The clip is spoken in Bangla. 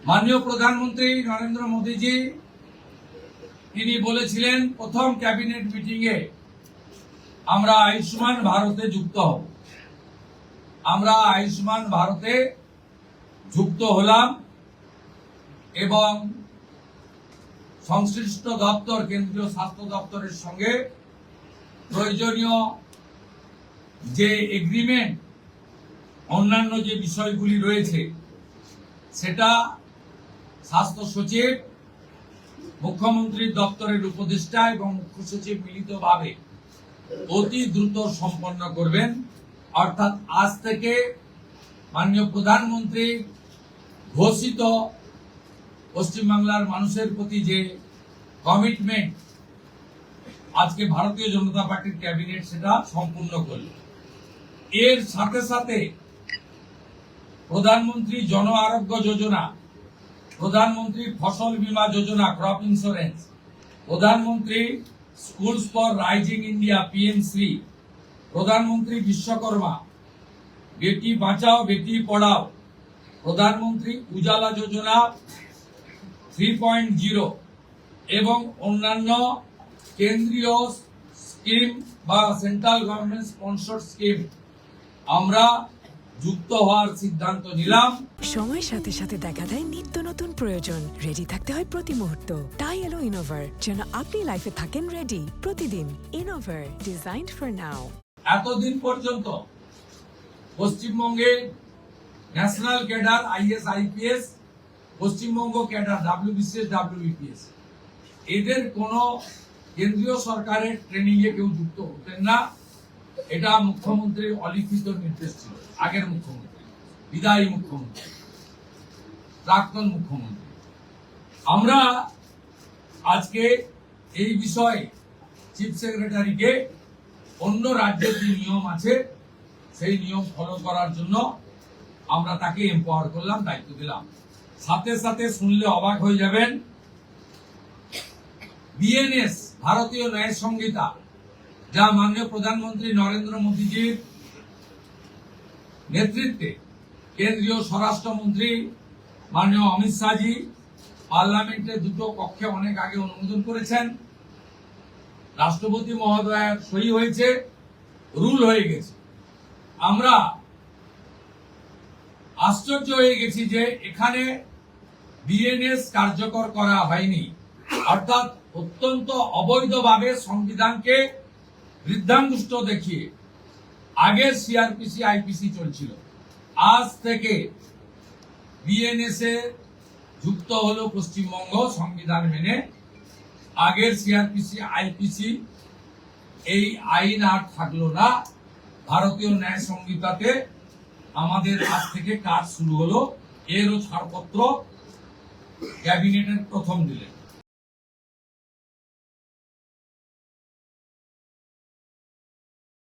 মাননীয় প্রধানমন্ত্রী নরেন্দ্র মোদীজি তিনি বলেছিলেন প্রথম ক্যাবিনেট মিটিং এ আমরা আয়ুষ্মান ভারতে যুক্ত হব। আমরা আয়ুষ্মান ভারতে যুক্ত হলাম এবং সংশ্লিষ্ট দপ্তর কেন্দ্রীয় স্বাস্থ্য দপ্তরের সঙ্গে প্রয়োজনীয় যে এগ্রিমেন্ট অন্যান্য যে বিষয়গুলি রয়েছে সেটা স্বাস্থ্য সচিব, মুখ্যমন্ত্রীর দপ্তরের উপদেষ্টা এবং মুখ্য সচিব মিলিতভাবে অতি দ্রুত সম্পন্ন করবেন। অর্থাৎ আজ থেকে মাননীয় প্রধানমন্ত্রী ঘোষিত পশ্চিমবাংলার মানুষের প্রতি যে কমিটমেন্ট আজকে ভারতীয় জনতা পার্টির ক্যাবিনেট সেটা সম্পূর্ণ করল। এর সাথে সাথে প্রধানমন্ত্রী জন আরোগ্য যোজনা, প্রধানমন্ত্রী ফসল বীমা যোজনা ক্রপ ইন্স্যুরেন্স, প্রধানমন্ত্রী স্কুলস ফর রাইজিং ইন্ডিয়া পিএমশ্রী, প্রধানমন্ত্রী বিশ্বকর্মা, বেটি বাঁচাও বেটি পড়াও, প্রধানমন্ত্রী উজালা যোজনা 3.0 এবং অন্যান্য কেন্দ্রীয় স্কিম বা সেন্ট্রাল গভর্নমেন্ট স্পন্সর্ড স্কিম আমরা যুক্ত হওয়ার সিদ্ধান্ত নিলাম। সময়ের সাথে সাথে দেখা দেয় নিত্য নতুন প্রয়োজন। রেডি থাকতে হয় প্রতি মুহূর্ত। তাই এলো ইনোভার, যেন আপনি লাইফে থাকেন রেডি প্রতিদিন। Innova, designed for now. এতদিন পর্যন্ত পশ্চিমবঙ্গে national cadre is IPS, Paschimbanga cadre WBCS WBPS এদের কোন কেন্দ্রীয় সরকারের ট্রেনিং এ কেউ যুক্ত হতেন না। এটা মুখ্যমন্ত্রীর অলিখিত নির্দেশ ছিল। আগের মুখ্যমন্ত্রী, বিদায়ী মুখ্যমন্ত্রী, প্রাক্তন মুখ্যমন্ত্রী। আমরা আজকে এই বিষয়ে চিফ সেক্রেটারিকে অন্য রাজ্যের যে নিয়ম আছে সেই নিয়ম ফলো করার জন্য আমরা তাকে এম্পাওয়ার করলাম, দায়িত্ব দিলাম। সাথে সাথে শুনলে অবাক হয়ে যাবেন, বিএনএস ভারতীয় ন্যায় সংহিতা যা মাননীয় প্রধানমন্ত্রী নরেন্দ্র মোদীজির নেতৃত্বে কেন্দ্রীয় স্বরাষ্ট্রমন্ত্রী মাননীয় অমিত শাহজি পার্লামেন্টে দুটো কক্ষে অনেক আগে অনুমোদন করেছেন, রাষ্ট্রপতি মহোদয়ের সই হয়েছে, রুল হয়ে গেছে। আমরা আশ্চর্য হয়ে গেছি যে এখানে বিএনএস কার্যকর করা হয়নি, অর্থাৎ অত্যন্ত অবৈধভাবে সংবিধানকে বৃদ্ধাঙ্গুষ্ঠ দেখিয়ে আগের সিআরপিসি আইপিসি চলছিল। আজ থেকে বিএনএস এ যুক্ত হলো পশ্চিমবঙ্গ সংবিধান মেনে। আগের সিআরপিসি আইপিসি এই আইন আর থাকলো না। ভারতীয় ন্যায় সংহিতাতে আমাদের আজ থেকে কাজ শুরু হলো। এরও ছাড়পত্র ক্যাবিনেটের প্রথম দিলেন।